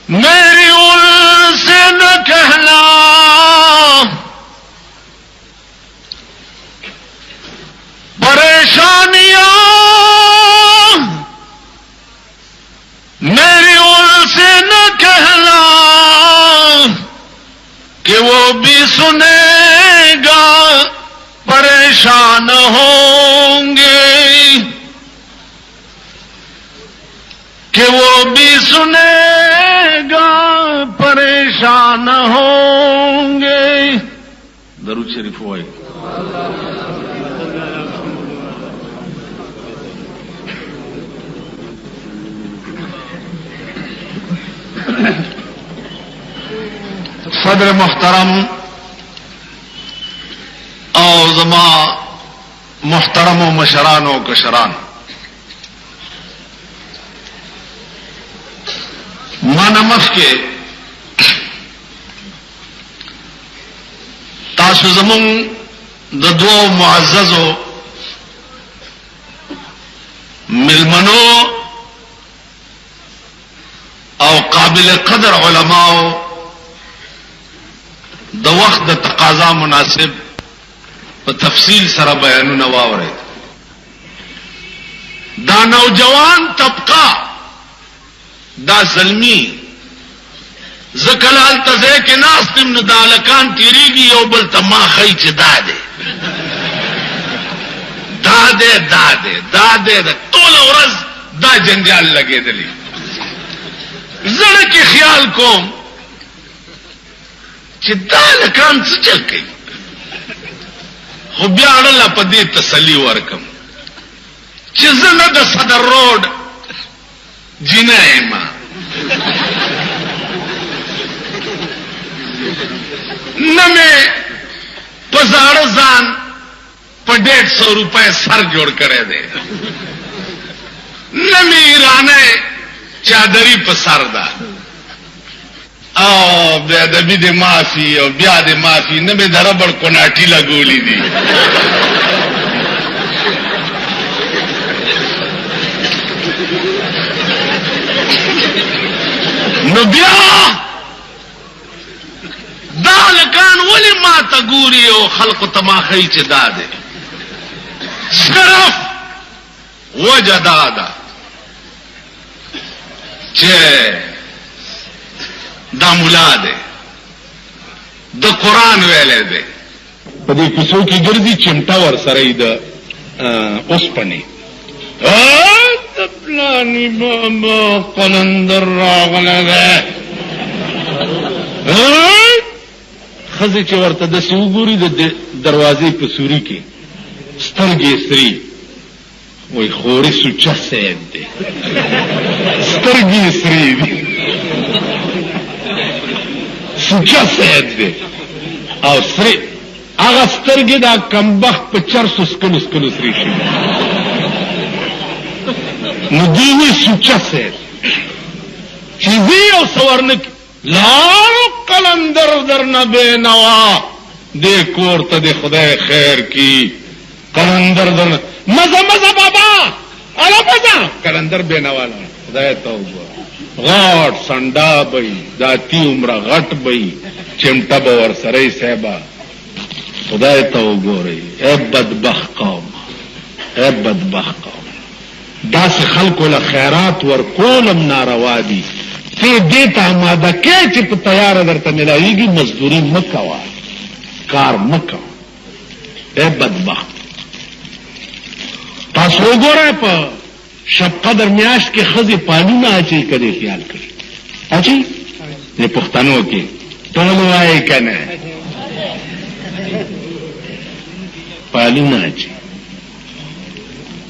मेरी उनसे न कहना परेशानियां, मेरी उनसे न कहना कि वो भी सुनेगा परेशान होंगे, कि वो भी सुनेगा परेशान होंगे। दरूद शरीफ हुआ सदर मुहतरम और जमा मुहतरम व मशरान व कशरान, मानमख के तासु ज़मुंग द दो मुअज़्ज़ज़ो मिलमनो और काबिल कदर उलमाओ द वक्त द तकाजा मुनासिब व तफसील सरा बयान नवावरे। दा नौजवान तबका दा जल्मी जकलाल तजे के नास निम्न दालकान तीरीगी और बल तमा खई च दादे दादे दादे दादे तोल औरज दा जंजाल लगे दली जड़ के ख्याल को दालकान से चल गई खुबियाड़ला पदी तसली वर्कम चिजन द सदर रोड जीना है मां न में पजाड़ जान पर 150 रुपए सर जोड़ करे दे, न में ईराने चादरी पसारदा और बेदबी दे माफी और ब्याह दे माफी, न में धरबड़ कोनाटी लगोली दी। नबिया दालकान वली माता गुरी और खल्क तमाखई च दादे सिर्फ वजह दादा चे दामुला दे द कुरान वेले दे पदी किसो की गिरदी चिमटा वर सरई द उस पनी प्लानी बाबा कलंदर रागले दे खजे चवरता द सिवगुरी द दरवाजे पसूरी के स्तरगे स्त्री वही खोरे सुचा सैद दे स्तरगे स्त्री सुचा सैद दे और स्त्री आगा स्तरगे दा कमबख पचर सुस्कन उसकन स्त्री नदीनी सुचा सैद चीजें और सवर्ण लारो कलंदर दर न बेनवा देखो और तदे खुदाए खैर की कलंदर दर मजा मजा बाबा अला मजा कलंदर बेनवाला खुदाए तौबा घाट संडा बई दाती उम्र घट बई चिमटा बवर सरई सहबा खुदाए तौबा रही ए बदबख्त कौम, ए बदबख्त कौम दास खल्कुल खैरात वर कोलम नारवा दी ते देता मादा के चिप तैयार अगर त मिलाएगी मजदूरी मक्का कार मक्का ए बदबख्त तासो गोरे पर शब कदर म्याश के खजी पानी ना आची कदे ख्याल करी आची ये पुख्तनों के टोलो आए कहने पानी ना आची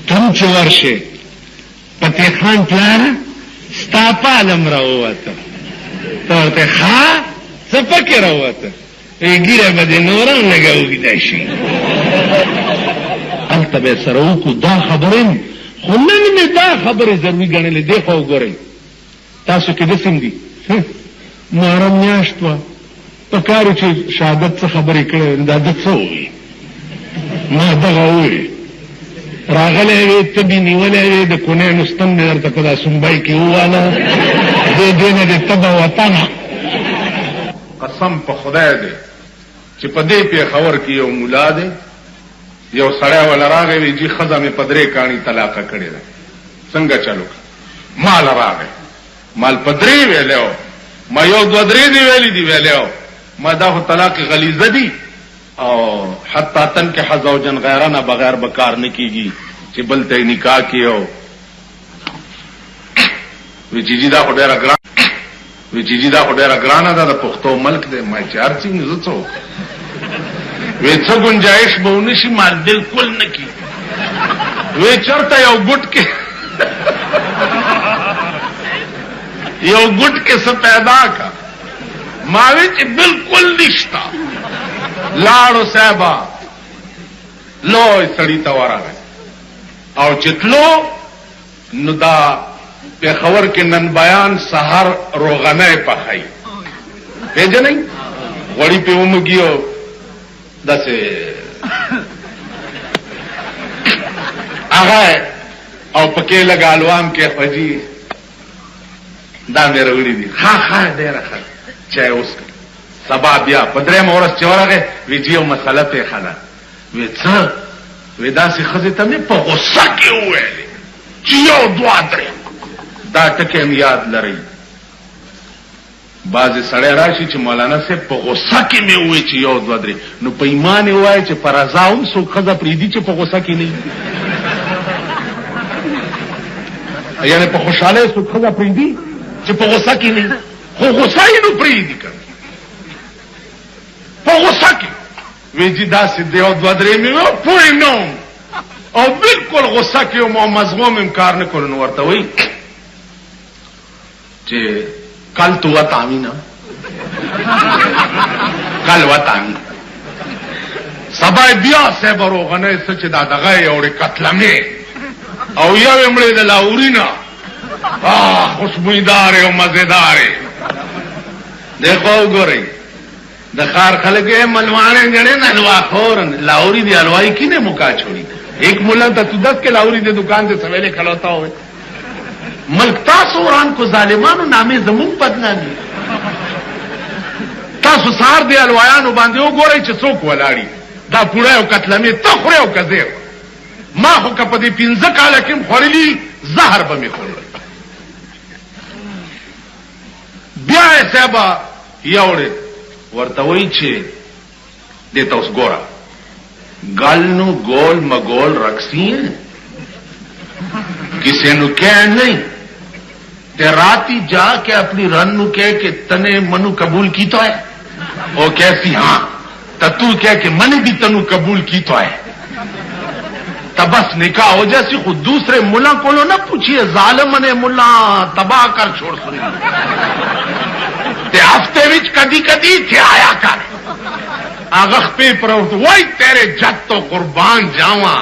तम वर्षे पते खान प्यारा स्तापा आलम रहा तो खा सपके रहा गिरे बदे नोरा लगा होगी दाइशी अलतबे सरऊ को दा खबरें खुलन में दा खबरें जरूरी गणे ले देखो गोरे तासु के दसिम दी मारम न्याश्तवा पकारू चे शहादत से खबर इकड़े दादत से हुई मां दगा हुई रागले वे तभी निवले वे द कोने नुस्तम ने दर तकदा सुनबाई के हुआ ना دینے دے تبا وطانا قسم په خدای دے چې په دې پیښور کې یو مولا دی یو سړی ولا راغی وی جی خزه مې پدرې کانی طلاق کړی ده څنګه چالو مال راغی مال پدرې ویلو ما یو دو درې دی ویلې دی ویلو ما دا طلاق غلیظه دی او حتی تن کې حزوجن غیرانه بغیر بکار نه کیږي چې بل ته نکاح کیو وی جی دا ډیره ګران وی جی دا ډیره ګرانه ده د پښتو ملک دی ما چارچې نه زڅو وی څه گنجائش به ونشي مال بالکل نه کی وی چرته یو ګټ کې یو ګټ کې څه پیدا کا ما وی چې بالکل نشتا لاړو صاحبہ لوی سړی ته ورغی او چتلو نو دا پیښور کې نن بیان سحر روغنه پخای پیژنې غوړی په ومګیو دسه هغه او پکې لګالوام کې فجی دا مې وروړي دي ها ډېر ښه چا اوس سبا بیا پدری مورس چورغه ویډیو مسله ته خلا وی څه ودا سي خزه ته په غوسه کې وې چې یو دوا درې دا ټکه یاد لري بعض سړی راشي چې مولانا صاحب په غوسه کې مې وې چې یو دوا درې نو په ایمان وای چې فرضاوم سو خزه پریدي چې په غوسه کې نه یعنی په خوشاله سو خزه پریدي چې په غوسه کې نه خو غوسه یې نو پریدي کړ په غوسه کې ویجی دا سي دیو دوا درې مې پوي نو او بالکل غوسه کې مو مزغوم انکار نه کول نو ورته وای چې کل تو وتامی نا کل وتامی سبا بیا سے بروغنه سچ دا دغه یوړي قتلمه او یو امړي د لاورینا خوشبویدار او مزیدار دیکھو ګورئ د خار خلک ملوانے جڑے نلوا خورن لاوری دی الوائی کی نے مکا چھوڑی ایک ملا تا تو 10 کے لاوری دے دکان دے سویلے کھلوتا ہوئے ملک تاسو وران کو ظالمانو نامے زمون بدنامي تاسو سار دی الوایانو باندې وګورئ چې څوک ولاړی دا پوره او قتلمه ته خوري او کزیر ما خو کپ دې 15 کال کې خورلی زهر به می خورل بیا سبا یوړې ورته وای چې دې تاسو ګورا گالنو گول مگول رقصی ہیں کسی نو کہہ نہیں تے راتی جا کے اپنی رن نو کہہ کہ تنے منو قبول کی تو ہے او کیسی ہاں تتو کہہ کہ من بھی تنو قبول کی تو ہے تب بس نکاح ہو جیسی خود دوسرے ملا کو لو نہ پوچھئے ظالم نے ملا تباہ کر چھوڑ سنی تے ہفتے وچ کدی کدی تھے آیا کر آغخ پہ پروت وہی تیرے جت تو قربان جاواں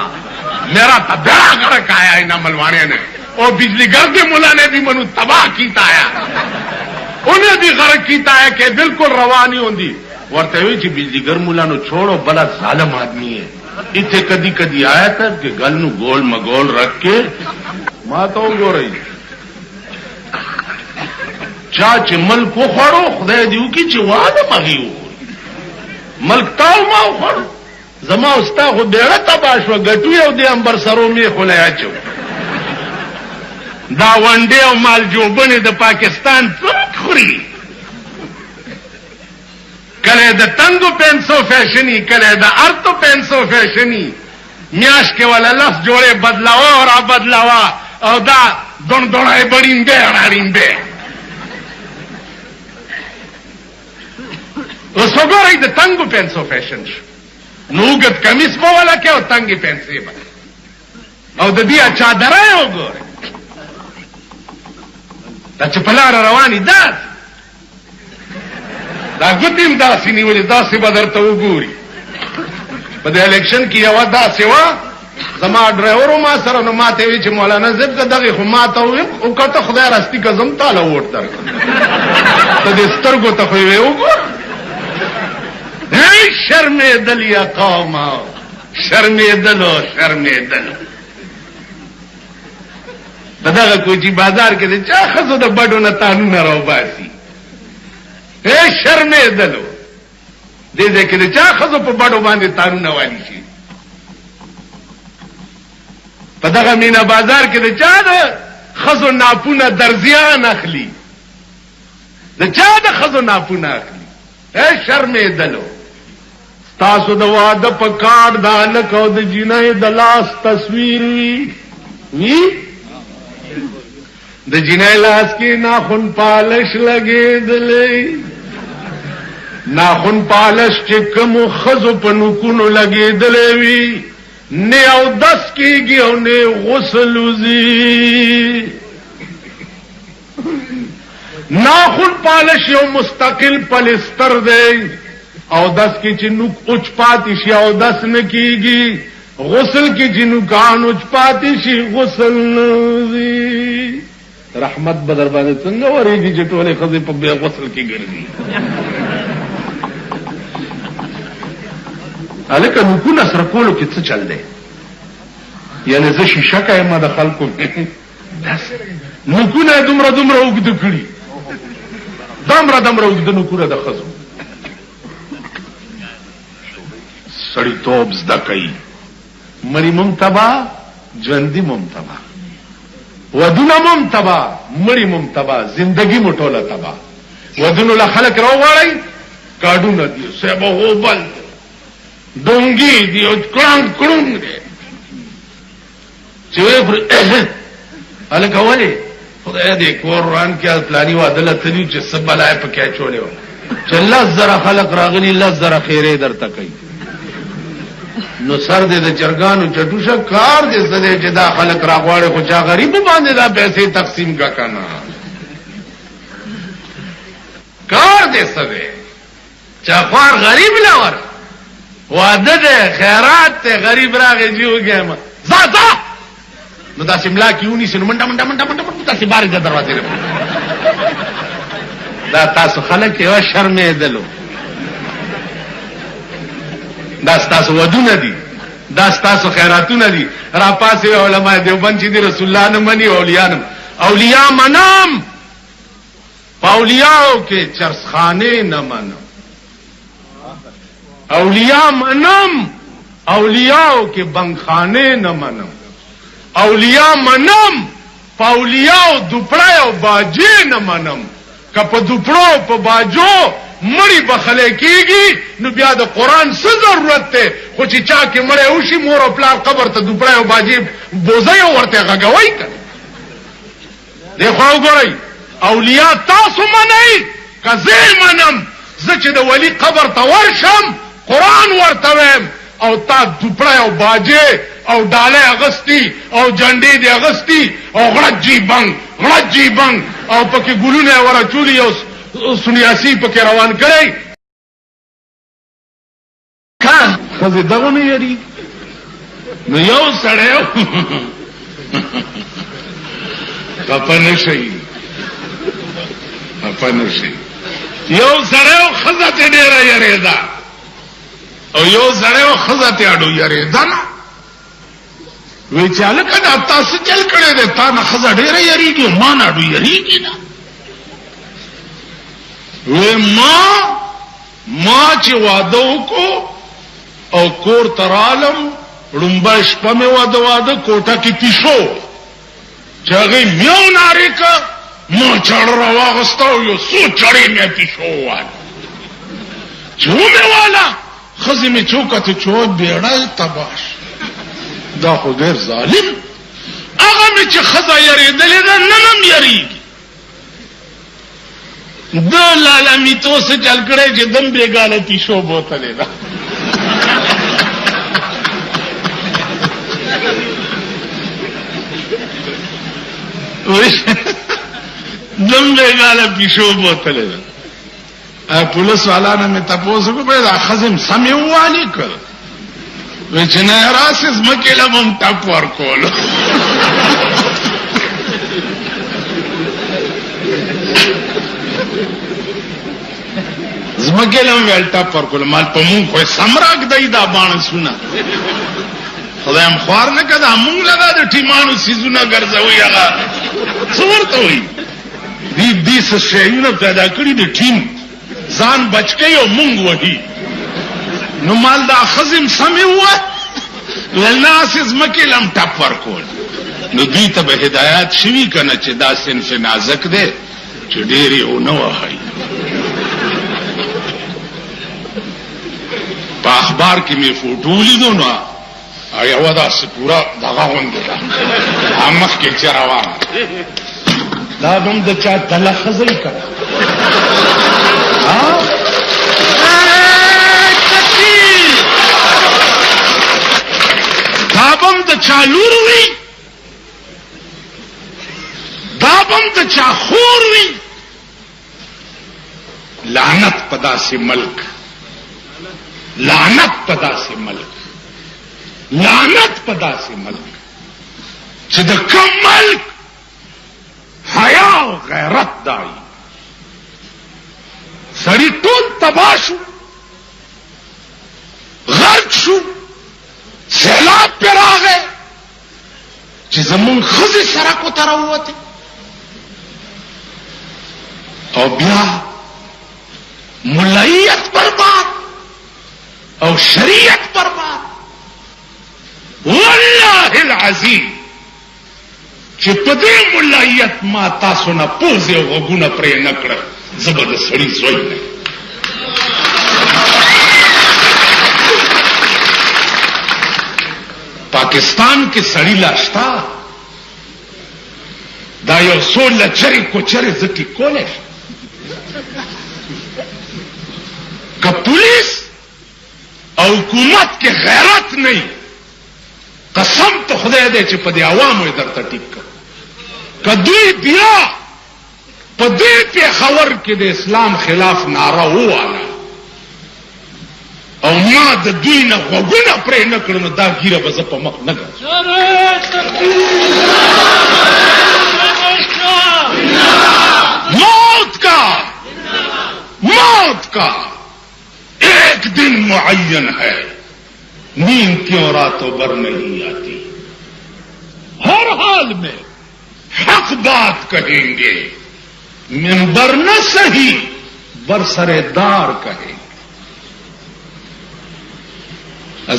میرا تا بیڑا گھڑک آیا انہا ملوانے نے اور بجلی گھر کے ملا نے بھی منو تباہ کیتا آیا انہیں بھی غرق کیتا ہے کہ بالکل روانی ہوں دی ورتے ہوئی چی بجلی گھر ملا نو چھوڑو بڑا ظالم آدمی ہے اتھے کدی کدی آیا تھا کہ گل نو گول مگول رکھ کے ماں تو گو رہی چاچ ملک کو خوڑو خدای دیو کی چی وادم آگیو ملک تاو ماو خوڑو زما استا خو بیڑا تباشو گٹو یو دی امبر سرو می خلیا چو دا ونڈے او مال جوبنی دا پاکستان پرک خوری کلے دا تنگو پینسو فیشنی کلے دا ارتو پینسو فیشنی میاش کے والا لفظ جوڑے بدلاوا اور بدلاوا او دا دون دونائے بڑین بے اڑارین بے اس کو گو رہی دا تنگو پینسو فیشن شو نوگت کمیس مو والا کیا تنگی پینسی با او د دې چادرای وګوره دا چې پلار رواني داس دا ګوتیم داسې نیولې داسې به درته وګوري په دې الیکشن کې یو داسې وا زما ډرایور ما سره نو ماته وی چې مولانا زب دغه خو ماته او کته خدای راستي کزم تعالی ووټ در ته دې سترګو ته خو وی وګور شرمېدل یا قوم شرمېدل دغه کوچی بازار کې د چا خزو د بډو نه تانونه راو باسي اے شرمې دلو دې دې کې د چا خزو په بډو باندې تانونه والی شي په دغه مینا بازار کې د چا د خزو ناپونه درزیان اخلي د چا د خزو ناپونه اخلي اے شرمې دلو تاسو د واده په کار د الک او د جنې د لاس تصویر وی د جنې لاس کې ناخن پالش لګېدلې ناخن پالش چې کوم خزو په نوکونو لګېدلې وی نه او 10 کېږي او نه غسل وزي ناخن پالش یو مستقل پلستر دی او 10 کې چې نوک اوچ پاتې شي او 10 نه کېږي غسل کې چې نوکان اوچ پاتې شي غسل وزي رحمت بدر باندې څنګه ورېږي چې ټولې خزې په بیا غسل کې ګرځي الکه نوکونه سره کولو کې څه چل دی یعنی زه شیشه کایم د خلکو نوکونه دومره اوږده کړي دومره اوږده نوکونه د خزو سړیتوب زده کوي مړی ممتبا ژوندي ممتبا ودونه ممتبا مړی ممتبا زندگی مټوله تبا ودونو له خلک راوغړی کاډونه دي سبا وبل ډونګي دی او کړنګ دی چې الکه ولی خدای دې قرآن کې پلاني وعده تللی چې سبلای په کې چولې و چې الله زرا خلق راغلي الله زرا خیره درته کوي نو سر دې د چرګانو چټوشه کار دې زده چې دا خلق راغواړي خو چا غریب باندې دا پیسې تقسیم کا کنه کار دې سده چا خور غریب لور وعده دې خیرات ته غریب راغی جوګم زادا نو دا سیملا کیونی سن منډه تاسو بار د دروازې دا تاسو خلک یو شرمې دلو دا تاسو ودونه دي دا تاسو خیراتونه دي را پاسې علماء دیوبند چې رسول الله نه مني اولیاء منام اولیاءو کې چرسخانه نه منم اولیاء منم اولیاءو کې بنخانه نه منم اولیاء منم پاولیاء دوپړای او باجې نه منم که په دوپړو په باجو مړی بخله کیږي نو بیا د قران څه ضرورت ته خو چې چا کې مړی وشي مور او پلار قبر ته دوپړای او باجې بوزي ورته غغوي کړي دغه وګورئ اولیاء تاسو منئ کزه منم زه چې د ولی قبر ته ورشم قران ورته ویم او تا دوپړای او باجې او ډاله اغستی او جنډې دی اغستی او غړجی بنګ او پکې ګلونه ورا چولی او سنیاسی پکې روان کړي کا خزه دغه نه یری نو یو سړیو خپنه شي یو سړیو خزه ته ډیره یریدا او یو سړیو خزه ته اډو یریدا نه وی چاله کدا تاسو چل کړي ده تا نه خزه ډیره یریږي ما نه اډو یریږي نه وی ما چې واده وکړو او کور ترالم لومبا شپه مې واده کوټه کې پیشو چې هغه میو ناری کا ما چړ راوغستو یو سو چړې مې پیشو وای چومه والا خزه مې چوکته چو بیړای تباش دا خو ډیر ظالم هغه مې چې خزه یریدلې ده ننم یریږي د لاله تو سے چل کړي چې دم بیګاله پیشو بوتلې ده دم بیګاله پیشو بوتلې ده پولیس والا نه مې تاسو کو به خزم سمې والی کړ و چې نه راسز مکه لمم ټاپ ورکول زمګلم ولټا پر کول مال په مون خو سمراګ دای دا باندې سونه خدایم خوار نه کده مونږ لگا د ټیمانو سیزونه ګرځوي هغه څه ورته وایي دې څه شیونه پیدا کړي د ټیم ځان بچ کوي او مونږ وهي نو مال دا خزم سمې وه ولناس ځمکې لم ټپ ورکول نو دوی ته به هدایات شوي که نه چې دا صنف نازک دی چې ډېر یې ونه وهئ په اخبار کې مې فوټو ولیدو نو یوه داسې پوره دغه غوندې ده مخکې چې روانه دا به هم د چا تله ښځی که دا به هم د چا لور وي دا به هم د چا خور وي لعنت په داسې ملک لعنت په داسې ملک لعنت په داسې ملک چې د کوم ملک حیا او غیرت دای سړی ټول تباه شو غرق شو سیلاب پې راغی چې زمونږ ښځې سړکو ته راووتې او بیا ملایت برباد او شریعت برباد والله العظیم چې په دې ملایت ما تاسو نه پوزې او غوږونه پرې نه کړل زه به د سړي زوی نه پاکستان کې سړی لا شته دا یو څو لچرې کوچرې زه ټیکولی شم که پولیس او حکومت کې غیرت نه قسم ته خدای دی چې په دې عوامو یې درته ټیک کړ که دوی بیا په دې پېښور کې د اسلام خلاف ناره وواله او ما د دوی نه غوږونه پرې نه کړو نو دا ګیره به زه په مخ نه ګرځم موت کا ایک دن معین ہے نیند کیوں راتوں بھر نہیں آتی ہر حال میں حق بات کہیں گے منبر نہ صحیح برسر دار کہیں گے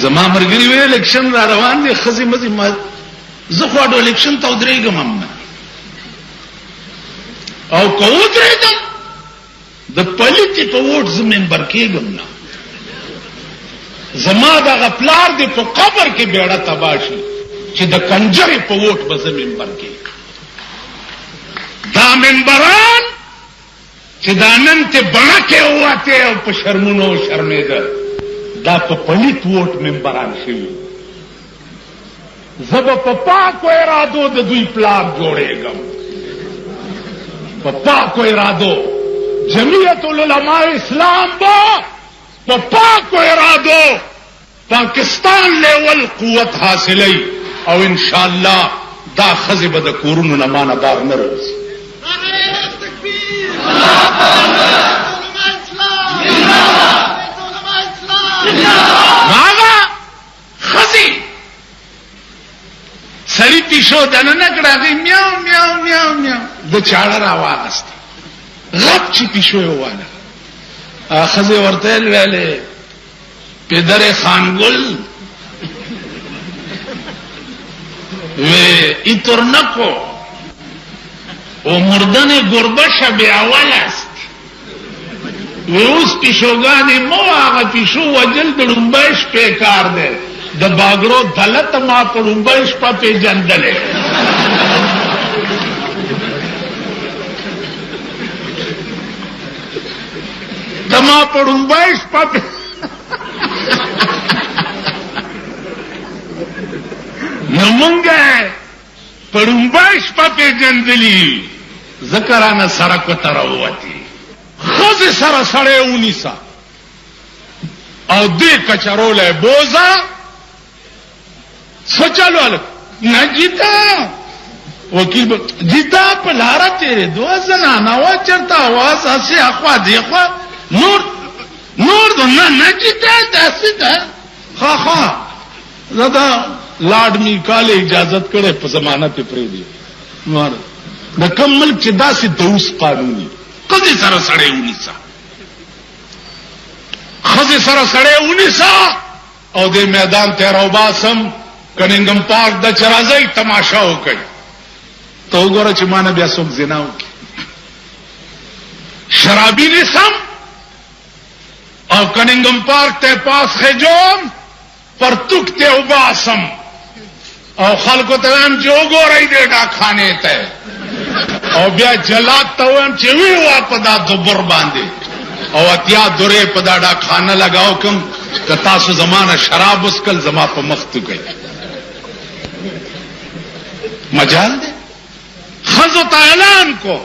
زما مرګري وی الیکشن را روان دي خزي مزي ما زه خو د الیکشن ته ودرېږم او کو ودرېږم د پلیتی په ووټ زه منبر کېږم نه زما دغه پلار دی په قبر کې بیړه تباه شي چې د کنجرې په ووټ به زه منبر کېږم دا منبران چې دا نن ته بڼکې ووتې او په شرمونو شرمېده دا په پلیت ووټ منبران شوي زه به په پاکو ارادو د دوی پلار جوړېږم په پاکو ارادو جمعیت العلماء اسلام با په پاکو ارادو پاکستان لیول قوت حاصلی او انشاءاللہ دا خزی به د کورونو نه مانه بار نه راځي هغه خزي سړی پیشو دننه کړه میاو میاو میاو میاو د چاړه راواغسته غب چې پیشو یې واله خزي ورته ویلې پدر خانګل و ایترنکو او مردن گربه شبه اول است و اوس پیشوگانی مو آغا پیشو وجل د لومبای شپې کار دی د باګرو دلت ما په لومبای شپه پیژندلې دما په لومبای شپه نو مونږه په لومبای شپه پیژندلې ذکرانه سړک ته راووتې خزی سره سړی ونیسه او دې کچرولی بوزه څه چلو هلک نه جیتا وکیل جیتا په لاره تېرېدو زنانه وه چېرته اواز هسې اخوا دېخوا نور دو نه جیتا داسې ده ښه زه د لارډ میکال اجازت کړي په ضمانت پرې دی نور د کوم ملک چې داسې دوس قانوني قضې سره سړی ونیسا خزه سره سړی ونیسا او د میدان ته راوباسم کننګم پارک د چرازای تماشا وکړي ته وګوره چې مانه بیا څوک زنا وکړي شرابی نسم او کننګم پارک ته پاس خجوم پرتوک ته وباسم او خلکو ته هم چې وګورئ دې ډاکخانې ته او بیا جلات ته هم چې وی وا په دا دبر باندې او اتیا دوره په دا ډاکخانه لگاو کوم که تاسو زمانه شراب وسکل زما په مخ ته کوي مجال دې خزو ته اعلان کو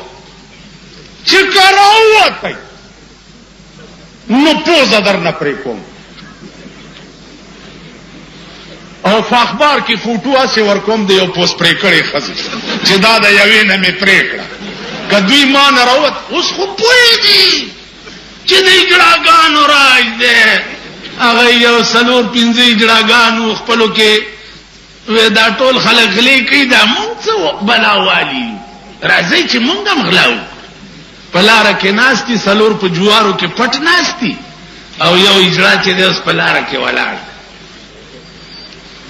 چې کراوته نو پوزه در نه پرې کوم او په اخبار کې فوټو اسه ورکوم دی یو پوس پرې کړي خزه چې دا د یوې نه مې پرې کړه کدوې ما نه راوت اوس خو پوهېږي چې د اجراګانو راج دی هغه یو څلور پنځه اجراګانو خپلو کې دا ټول خلک غلي کوي دا مونږ څه بلاوالي راځي چې مونږ هم غلاو په لاره کې ناستي څلور په جوارو کې پټ ناستي او یو اجرا چې دی اوس په لاره کې ولاړ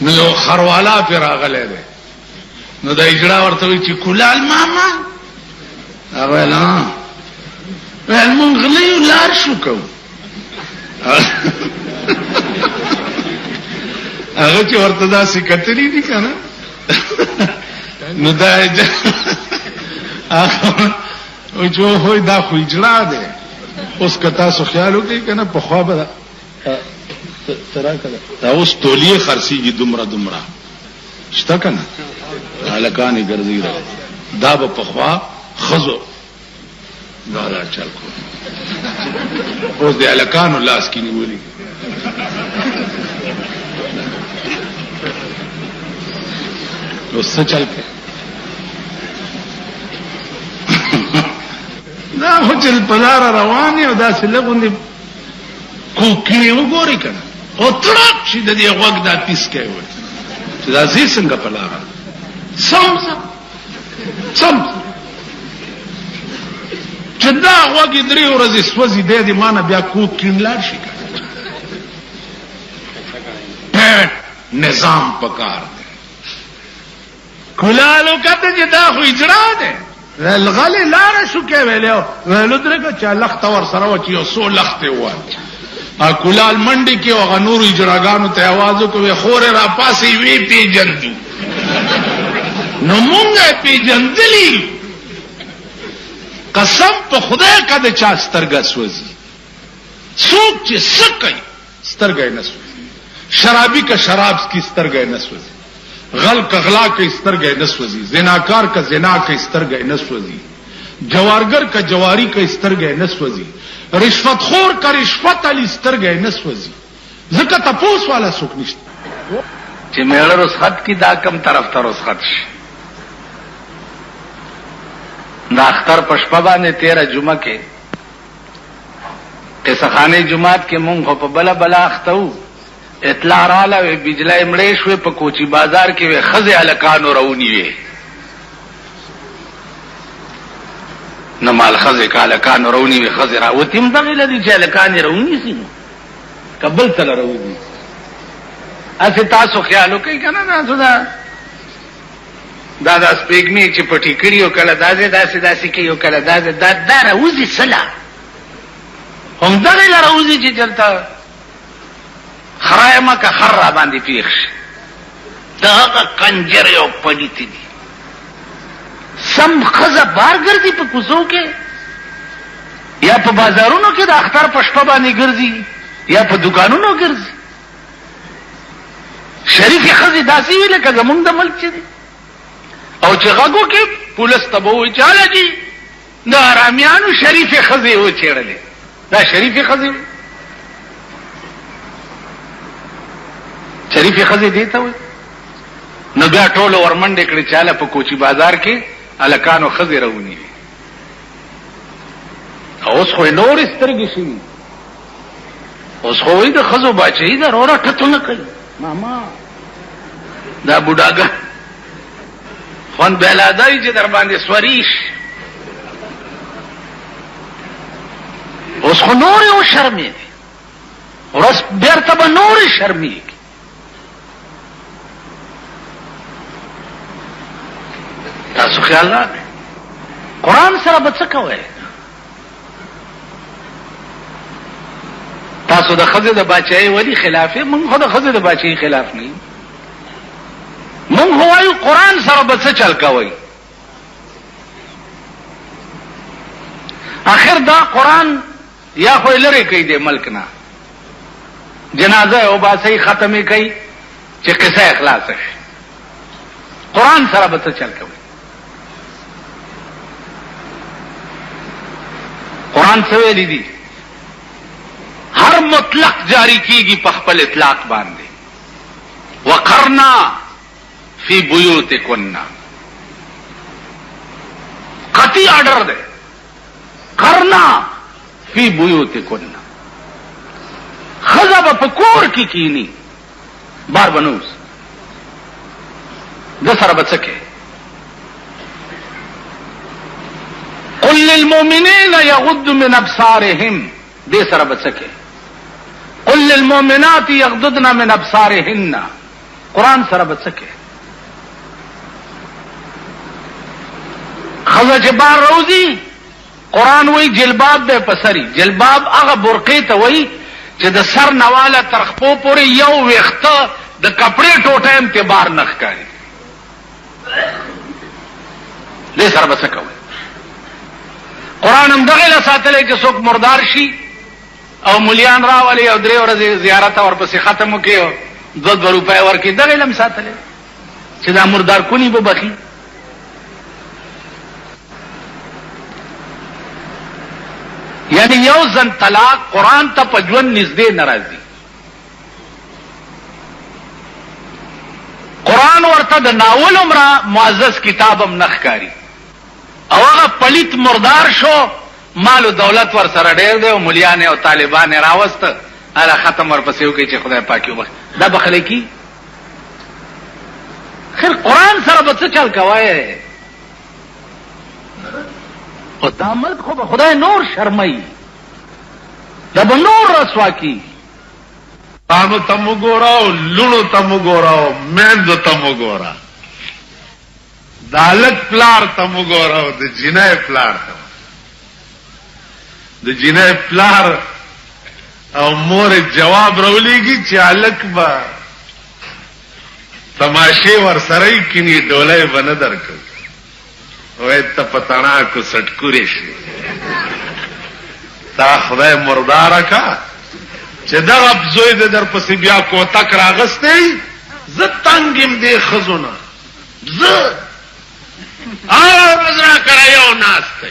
نو یو خروالا پې راغلی دی نو دا اجرا ورته وایي چې کولال ماما هغه ویل ویل مونږ غلیو لار شو کوو هغه چې ورته داسې کتلي دي که نه نو دا چې وایي دا خو اجرا دی اوس که تاسو خیال وکړئ که نه پخوا به دا اوس تولیه خرڅېږي دومره دومره شته که نه هلکانې ګرځي دا به پخوا ښځو دا چل کو اوس د هلکانو لاس کې نیولي اوس څه چل کوي دا خو چې په لاره روان یې او داسې لږ غوندې کوکړې وګورئ که نه او تړاک شي د دې غوږ دا تیسکی وي چې دا ځي څنګه په لاره سم چې دا غوږ یې 3 ورځې سوځي دی د ما نه بیا کوک کیڼ لاړ شي که نظام پکار دی کلالو کته چې دا خو اجرا دی غلی لاره شو کې ویلو ویلو درګه چې لخت ور سره و چې یو څو لخت و کلال منډي کې او غنور اجراګانو ته आवाज وکوي خور را پاسې وی پیجندو نو مونږه پیجندلی قسم په خدای کده چا سترګه سوځي څوک چې سکه سترګه نه سوځي شرابي کا شراب کی سترګه نه سوځي غل کا غلا کا سترګه نه سوځي زناکار کا زنا کا سترګه نه سوځي جوارګر کا جواری کا سترګه نه سوځي رشوت خور کا رشوت علی سترګه نه سوځي ځکه تاسو والا څوک نشته چې میړه رسخت کی دا کم طرف ته رسخت شي دا اختر پشپا باندې 13 جمعه کې قصخانه جمعات کې مونږ په بلا بلا اختو اطلاع رااله بجلی مړې شوې په کوچی بازار کې وې خزه الکانو رونی وې نو مال خزه کالکانو رونی وې خزه را وتیم دغه لدی چې الکان رونی سي قبل تل رونی اته تاسو خیال وکړئ کنه نه دا دا سپېګمی چې پټی کړیو کله داسې کېیو کله دا راوځي سلا هم دغه راوځي چې چلتا خرايمه کا خر باندې پیښ دا کنجر یو پدیت دي سم خزه بار ګرځي په کوڅو کې یا په بازارونو کې د اختر پشپا باندې ګرځي یا په دکانونو ګرځي شریف خزه داسې ویل که زمونږ د ملک چې او چې غاګو کې پولیس تبوي چاله دي د رامیانو شریف خزه و چیرلې دا شریف خزه شریف خزه دی ته وي نو بیا ټول ورمنډه کړي چاله په کوچی بازار کې الکانو خزه راونی اوس خو نور سترګې شي اوس خو د خزو بچي دا وروره ټټونه کوي ماما دا بوډاګه خوند بلادای چې در باندې سوریش اوس خو نور یو شرمې ورس بیرته به نور شرمې تاسو خیال راکړئ قرآن سره به څه کوئ تاسو د ښځې د باچایۍ ولي خلاف یې موږ خو د ښځې د باچایۍ خلاف نه یو موږ خو وایو قرآن سره به څه چل کوئ آخر دا قرآن یا خو یې لرې کوي د ملک نه جنازه او باسۍ ختمې کوي چې قصه اخلاصه شي قرآن سره به څه چل کوئ قرآن څه ویلي دي هر مطلق جاری کیږي په خپل اطلاق باندې وقرنا فی بیوتکن قطعی آرڈر دے کرنا فی بیوتکن خزا با پکور کی کینی بار بنوس دسر بچکے قل للمؤمنین یغضوا من ابصارهم دے سر بچکے قل للمؤمنات یغضضن من ابصارهن قرآن سره بچکے خزا چې بار روزی قرآن وی جلباب بے پسری جلباب هغه برقی ته وی چې د سر نواله تر خپو پورې یو ویخته د کپڑے ټوټه امتبار نخ کاری دې سره بچکو قرآن هم دغه له ساتلې چې څوک مردار شي او مليان راولي او 3 ورځې زیارت ورپسې ختم وکړي 2 روپے ورکړي دغه لم ساتلې چې دا مردار کونی به بخي یعنی یو ځن طلاق قرآن ته په ژوند نږدې ناراضي قرآن ورته د ناول عمره معزز کتابم نخکاری او هغه پلیت مردار شو مال او دولت ور سره ډیر دی او مليان او طالبان راوسته اله ختم ورپسې وکړي چې خدای پاک یو دا بخله کی خیر قرآن سره به څه چل کوي او دا ملک خو به خدای نور شرمای دا به نور رسوا کی تانو تم وګوراو لونو تم وګوراو مېند تم وګورا دالک پلار تم وګوراو د جنای پلار تم د جنای پلار او مور جواب راولېږي چې الک با تماشې ور سره کینی ډولای بنه درکړ وای ته پتانا کو سټکوري شي تا خدای مردار کا چې دا ابزوی د در پسې بیا کو تک راغستې ز تنگم دې خزونه ز رضا کړایو ناشته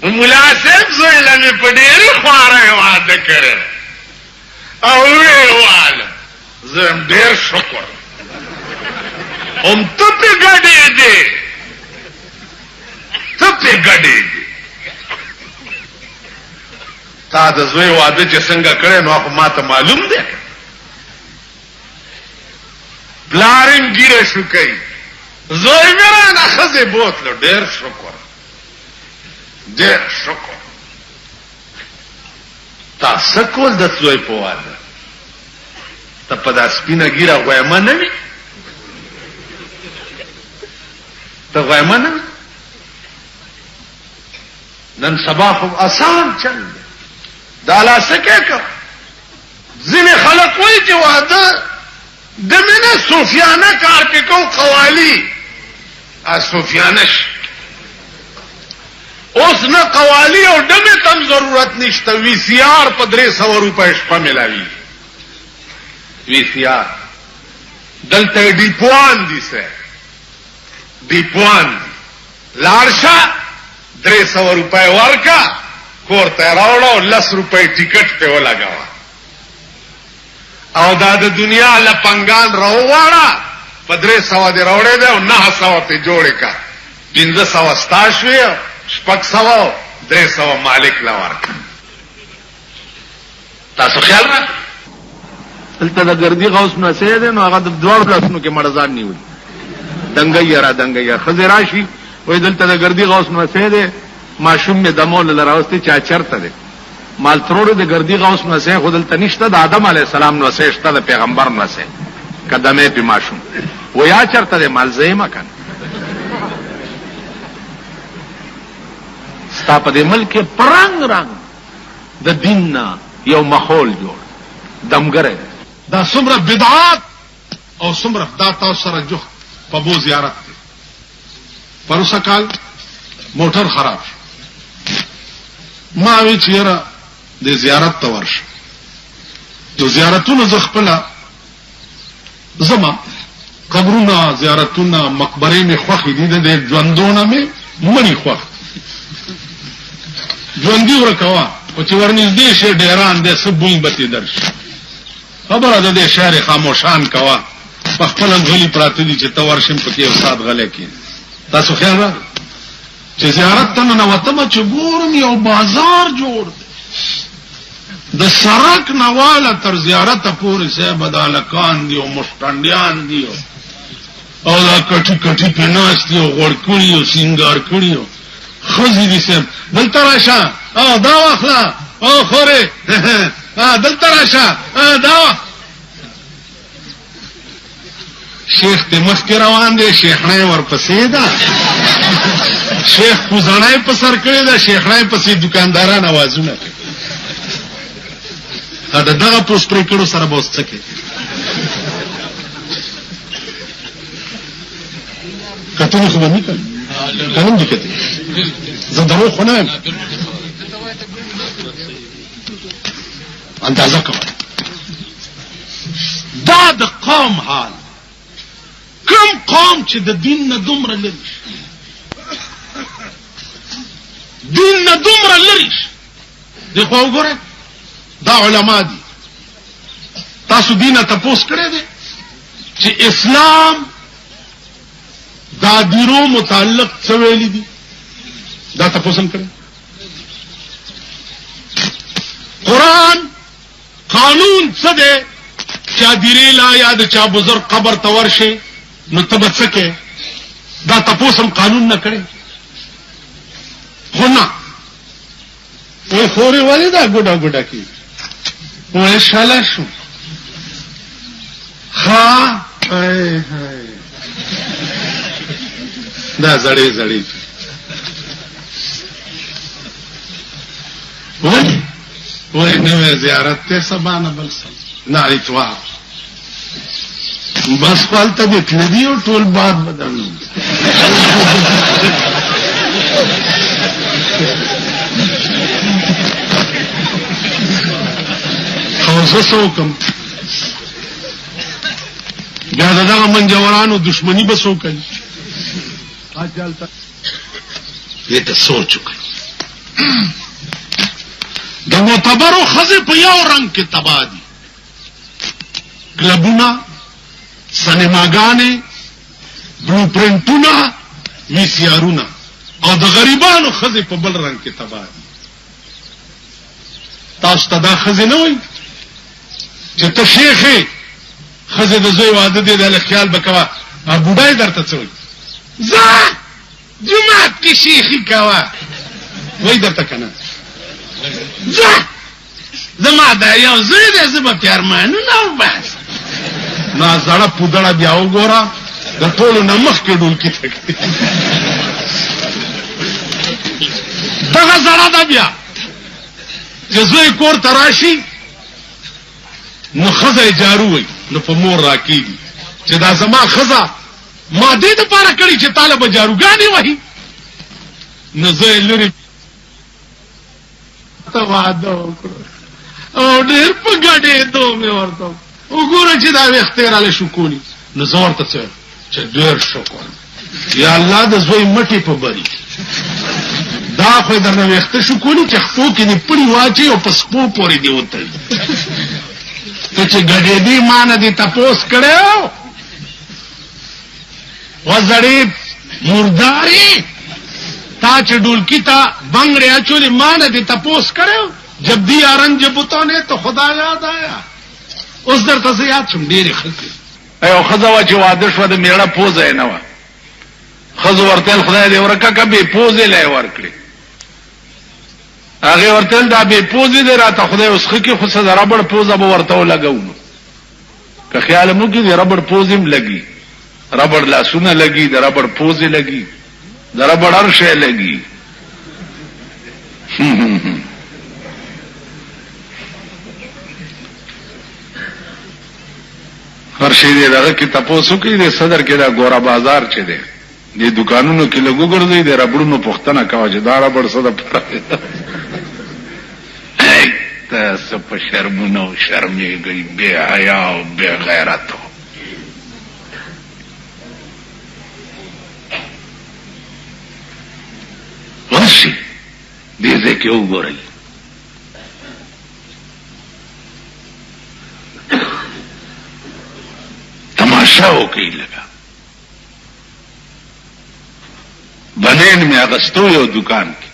مولا صاحب زوی لمه په ډېر خواره واده کړ او ویواله زم ډېر شکر هم ته په ګډې دې ته په ګډې دې تا د زوی واده چې څنګه کړې نو خو ماته معلوم دی بلارین ګیره شو کوي زوی میرا نه خزه بوتلو ډېر شکر ډېر شکر تاسو کول د زوی په واده ته په داس سپینه ګیره غوېما نه وي ته غوېما نه نن سبا خو آسان چل دا لا سکه کو ځینې خلک وایي چې واده د مینه صوفیانه کار کې کو قوالی صوفیانش اوس نه قوالی او دمه تم ضرورت نشته وی سی آر په 300 روپے شپه ملاوي وی سی آر دلته ډیپوان دي سه ډیپوان لارشا 300 روپے ورکا کور ته راوړو 10 روپے ټیکټ په ولګاوه او دا د دنیا لپنګان راوواړه په 300 دی راوړې ده او 900 ته جوړې کا 1500 ستاشوي 600 300 مالک لا ورک تاسو خیال را دلته د ګردي غوث نو سي ده نو هغه د دوړ لاسونو کې مړزان نیول دنګي را دنګي خزراشي وې دلته د ګردي غوث نو سي ده ماشوم می دمول لراوستي چا چرته ده مال تروړو د ګردي غوث نو سي خدل تنشته د آدم علی السلام نو سي شته د پیغمبر نو سي قدمه په ماشوم و یا چرته د مال زېما کن ستا په دې ملک پرنګ رنگ د دین یو ماحول جوړ دمګره دا څومره بدعات او څومره دا تاسو سره جو په بو زیارت پروسه کال موټر خراب ما وی چیرې د زیارت ته ورشه نو زیارتونو ز خپل زما قبرونه زیارتونه مقبره می خوخې دي د ژوندونه می منی خوخ ژوندۍ ورکوا او چې ورنږدې شي ډیران د سبوی بتی درش خبره ده د شهر خاموشان کوا په خپل غلي پراته دي چې تورشم پکې استاد غلې کې تاسو خیال را چې زیارت ته نه وته چې ګورم یو بازار جوړ د سرک نواله تر زیارت پورې سه بدالکان دی او مشتندیان دی او دا کټی کټی پناس دی او غړکړی او سنگار کړی او خزي دي سم دلته راشه او دا واخلا او خوره دلته راشه دا شیخ ته مخکې روان دی شیخنه ورپسې ده شیخ کوزانای په سر کړی ده شیخنه پسې دکانداران आवाजونه کوي دا دغه پوسټر کړو سره بوسته کې کته خو باندې کلم دي کته زه درو خو نه اندازه کوم دا د قوم حال کوم قوم چې د دین نه دومره لري دین نه دومره لري دی خو وګوره دا علما دي تاسو دینه تاسو کړی دي چې اسلام دا دیرو متعلق څه ویلي دي دا تاسو کړی قرآن قانون څه دی چا دیری لا یاد چا بزرگ قبر تورشه نو تبت سکے دا تپوسم قانون نہ کرے ہونا وہ خورے والے دا گڈا گڈا کی وہ شالا شو ہاں دا زڑے زڑے وہ نوے زیارت تے سبانا بل سب نہ اتوار بس پالتا دیکھنے دی اور ٹول بات بدلنا خوصہ سوکم بیادہ دا من جورانو دشمنی بسو کئی آج جالتا یہ تا سو چکا دا معتبرو خزی پیاو رنگ کے تباہ دی کلبونا سینماګانې بلو پرنټونه وی سی آرونه او د غریبانو خزې په بل رنگ کې تباہ دي تاسو ته دا خزې نه وایي چې ته شیخې خزې د زوی واده دی د خیال بکوا او بوډای درته څه وایي زه جمعات کې شیخي کوا وایي درته کنه زه زما دا یو زوی دی زه به پیارمانونه وباسم نا زړه پودړه بیا وګوره د ټولو نه مخکې ډولکي تکي دغه زړه ده بیا چې زوی کور ته راشي نو ښځه جارو وي نو په مور راکېږي چې دا زما ښځه ما دې دپاره کړي چې تاله به جاروګانې وهي نو زه یې لرې ته واده وکړو او ډېر په ګډېدو مې ورته وګوره چې دا وختې راله شو کولی نو زه ورته څه چې ډېر شکر یا الله د زوی مټې په بری دا خو یې درنه وخته شو کولی چې خپو کې دې پړي واچي او په سپو پورې دې وتړي ته چې ګډېدې ما نه دې تپوس کړی وزړې مردارې تا چې ډولکی ته بنګړې اچولې ما نه دې تپوس کړی جب دی آرنج بتوں نے تو خدا یاد آیا اوس درته زه یاد شم ډېرې ښځې یو ښځه وه چې واده شوه د میړه پوزه یې نه وه ښځو ورتل خدای دې ورکه که بې پوزې له یې ورکړې هغې ورتل دا بې پوزې دی راته خدای اوس ښه کړي خو څه د ربړ پوزه به ورته ولګو نو که خیال مو کړي د ربړ پوزې هم لګي ربړ لاسونه لګي د ربړ پوزې لګي د ربړ هر شی لګي هر شی دی دغه کې تپوس وکړي د صدر کې دا ګوره بازار چې دی د دکانونو کې لږ وګرځئ د ربړونو پوښتنه کوه چې دا ربړ څه دپاره تاسو په شرمونو شرمېږئ بې حیا او بې غیرتو ورشي دې ځای کې وګورئ تماشا وکړئ لږه بنین مې اغستو یو دکان کې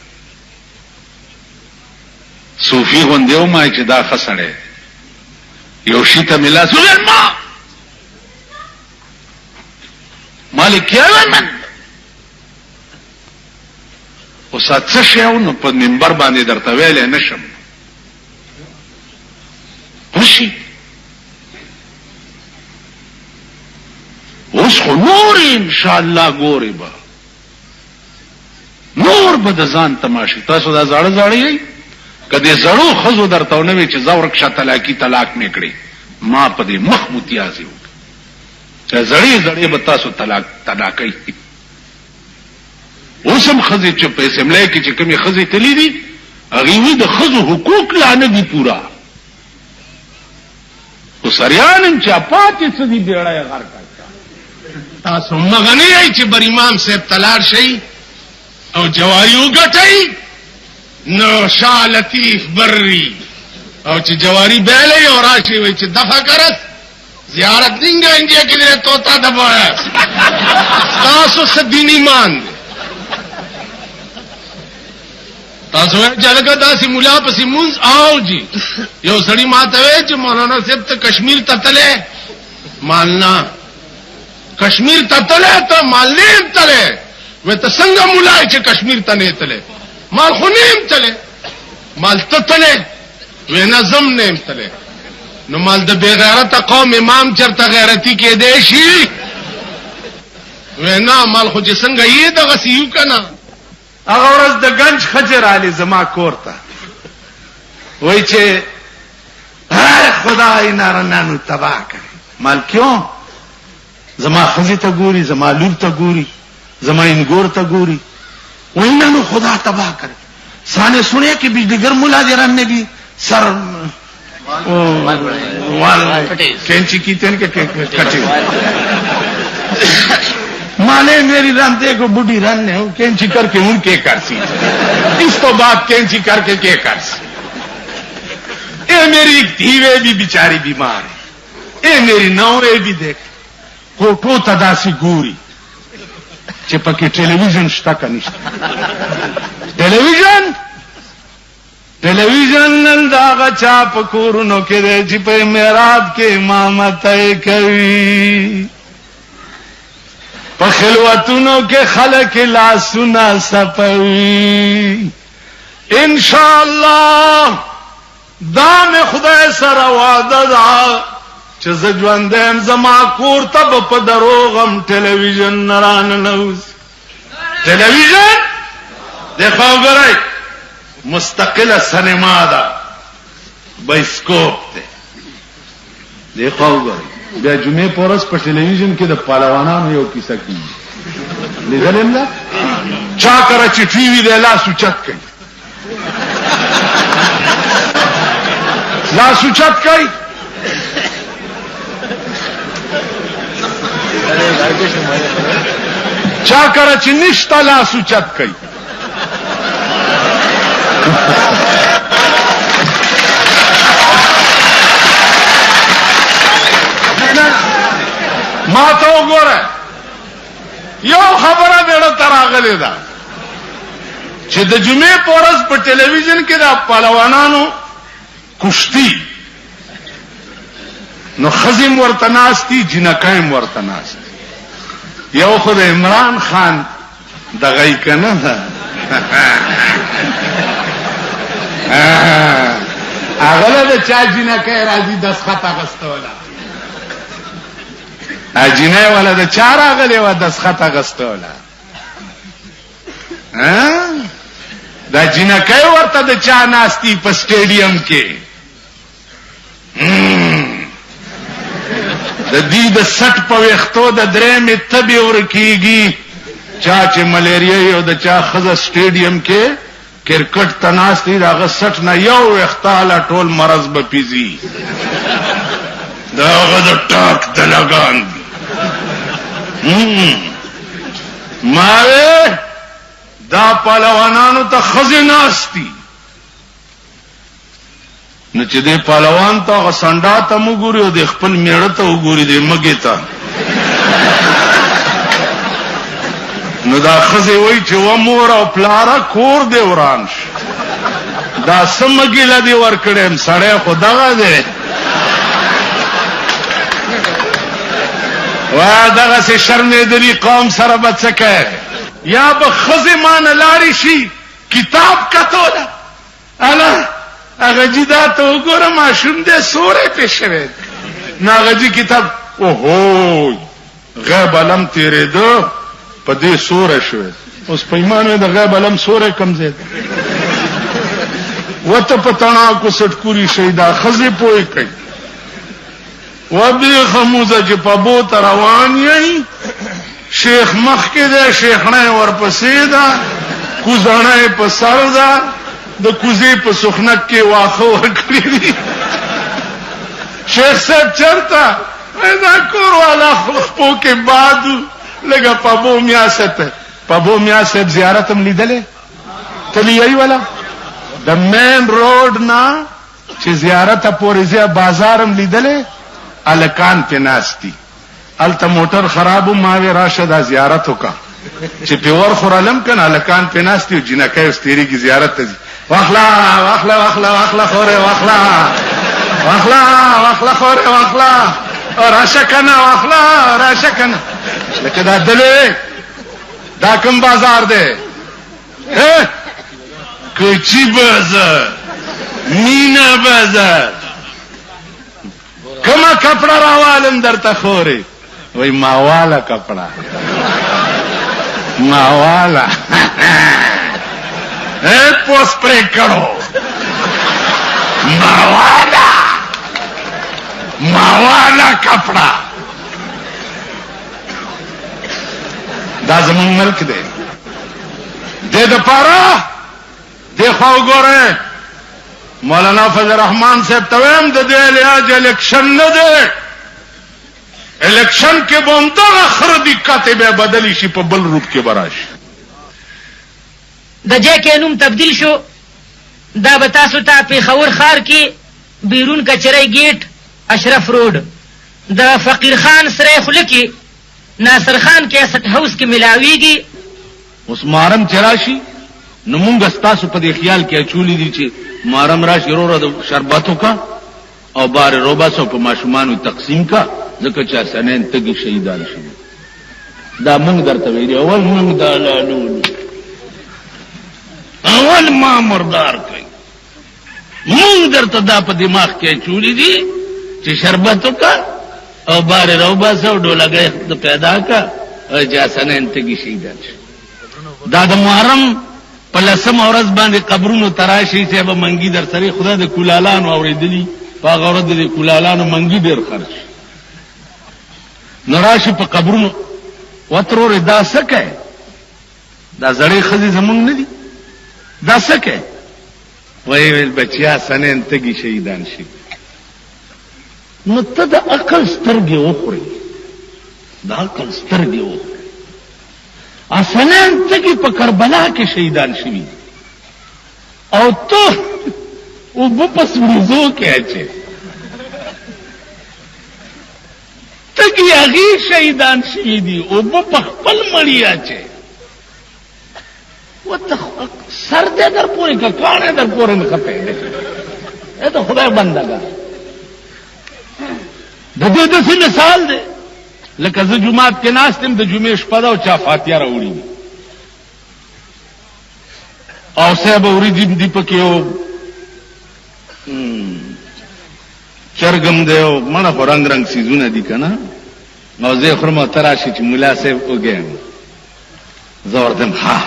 صوفي غوندې ومای چې دا ښه سړی یو شي ته مې لاس وویل مالک یې من اوس څه شی و نو په منبر باندې درته ویلی نه شم وشي اوس خو نور انشاءالله ګورې به نور به د ځان تماشي تاسو دا زاړه زاړه یئ که دې زړو ښځو درته ونه وي چې ځه ورکشه طلاقي طلاق مې کړې ما په دې مخ متیازې وکړه چې زړې زړې به تاسو طلاقئ اوس هم ښځې چې په اسمبلی کې چې کومې ښځې تللي دي هغې وي د ښځو حقوق لا نه دي پوره خو سریان هم چې پاتې څه دي بیړه یې غر کړه تاسو مغه نه یئ چې بر امام صاحب ته لاړ شئ او جواری وګټئ نو شاه لطیف بری او چې جواری بیلئ او راشئ وایي چې دفع کرس زیارت نہیں گئیں گے کہ لیے توتا دبایا تاسو سے دین ایمان دے تاسو جلګه داسې ملا پسې مونږ آو جی یو سړی ماته وی چې مولانا صاحب ته کشمیر ته تله مالنا کشمیر ته تله ته مال نه تله و ته څنګه مولا چې کشمیر ته نه تله مال خو نه تله مال ته تله و نه زم نه تله نو مال د بے غیرت قوم امام چرته غیرتی کې دی شي و نه مال خو چې څنګه یې دغه سیو کنه هغه ورځ د گنج خجر علی زما کور ته وای چې خدای نارنانو تباہ کړي مال کیوں زما خزی ته ګوري زما لور ته ګوري زما انګور ته ګوري وای نو خدا تباہ کړي سانے سنے کہ بجلیگر ملا دے رہنے بھی سر کینچی کی تین کے کٹی مالے میری رنتے کو بڑھی رن ہے کینچی کر کے ان کے کر سی اس تو بات کینچی کر کے کر سی اے میری دھیوے بھی بیچاری بیمار ہے اے میری نوے بھی دیکھ کوٹو تداسی گوری چپکی ٹیلی ویژن شتا کا نشتا ٹیلی ویژن نل داغا چاپ کورنو کے دے چپے میراد کے امامت کوي په خلوتونو کې خلق لا سنا سپوي انشاءالله دا مې خدای سره وعده ده چې زه ژوندم زما کور ته په دروغم ټلویزیون نه راننوز ټلویزیون دغه وګورئ مستقله سینما ده بایسکوپ ده دغه وګورئ بیا جمعې په ورځ په ټلویزیون کې د پهلوانانو یو کیسه کیږي لیدل هم ده چا کره چې ټي وي دی لاس اوچت کوي لاس اوچت کوي چا کره چې نشته لاس اوچت کوي ما ته وګوره یو خبره دې ته راغلې ده چې د جمعې په ورځ په ټلویزیون کې د پهلوانانو کشتي نو خزم ورته ناستی جنکایم ورته ناستی یو خو د عمران خان دغه کنه هغه د چا جنکای راځي دسخط اغستوله اجینه ولا د چا راغلی و دسخط اغستوله دا جنکای ورته د چا ناستی په سټیډیم کې د دې د سټ په وختو د درېمې تبي ورکیږي چا چې ملیریا یو د چا خزه سټیډیم کې کرکټ تناستی راغه سټ نه یو وختاله ټول مرض به پیزي داغه د ټاک د لګان ماوه دا پهلوانانو ته خزه ناستی نو چې دې پهلوان ته غسنډا ته وګوري او د خپل میړه ته وګوري دې مګي ته نو دا خزه وای چې و مور او پلارا کور دې وران شي دا سمګي لدی ور کړم سړی خدغه دې وا دغه سي شرمې دلی قوم سره بچکه یا به خزه مان لاري شي کتاب کتوله الا هغه جدا ته وګوره ماشوم دې سورې پېښوي ناغجی کتاب اوهو غیب علم تیرې دو په دې سورې شوې اوس پیمانه د غیب علم سورې کم زید وته پتانا کو سټکوري شیدا خزه پوي کوي و به خموزه چې په بوت روان یې شیخ مخ کې ده شیخ نه ورپسې ده کوزانه په سر ده د کوزي په سخنک کې واخه ورکړي دي شیخ صاحب چرته دا کور والا خو کې بعد لګه پابو میا صاحب زیارت هم لیدلې تلی ای ولا د مین روډ نا چې زیارت پورې ځه بازار هم لیدلې الکان په ناشتي الته موټر خرابو ما وی راشه د زیارت وکا چې په ور خورالم کنه الکان په ناشتي او جنکای استری کی زیارت ته واخلا خوره واخلا خوره واخلا راشه کنه واخلا راشه کنه لکه دا دلې دا کوم بازار دی کوچی بازار مینا بازار کما کپڑا راوالم درته خوري وای ماوالا کپڑا ماوالا پوس پرے کرو ماوالا کپڑا دا زمون ملک دے دے دا پارا دیکھو گورے مولانا فضل الرحمان صاحب تویم د دې علاج الیکشن نه دی الیکشن کې بومده خردي کاتبه بدلی شي په بل روپ کې براش د جې کې نوم تبدیل شو دا به تاسو ته پیښور ښار کې بیرون کچرۍ گیټ اشرف روډ د فقیر خان سره خوله کې ناصر خان کیسټ هاوس کې ملاویږي اوس مارم چراشي نو مونږ ستاسو په دې خیال کې چولې دي چې مارم راشي وروره د شربتو کا او بار روباسو په ماشومانو تقسیم کا ځکه چې سنن تګي شهیدان شي دا مونږ درته ویلي اول مونږ دا لالو اول ما مردار کوي مونږ درته دا په دماغ کې چولې دي چې شربتو کا او بار روباسو ډولګه پیدا کا او چې سنن تګي شهیدان شي دا د محرم په لسم ورځ باندې قبرونو تراشي چې به منګي در سره خدای د کولالانو اوریدلی په غوړه د کولالانو منګي ډیر خرج نراشي په قبرونو وترور دا سکه دا زړې خزي زمونږ نه دي دا سکه وای ویل بچیا سنن تګي شهیدان شي نو ته د عقل سترګې وخوري دا عقل سترګې وخوري اسنن تګي په کربلا کې شهیدان شوي او ته او په سمزو کې اچي تګي هغه شهیدان شوي دي او په خپل مړی اچي وته سر دې در پورې کا کانه در پورې نه خپې دې ته خدای بندګا د دې داسې مثال دی لکه زه جومات کې ناست یم د جمعې شپه ده او چا فاتحه راوړي وي او صاحب وریجې دي پکې او چرګم دی او مړه خو رنګ رنګ څیزونه دي که نه نو زه یې خورم او ته راشي چې ملا صاحب وږی یم زه ورته یم ها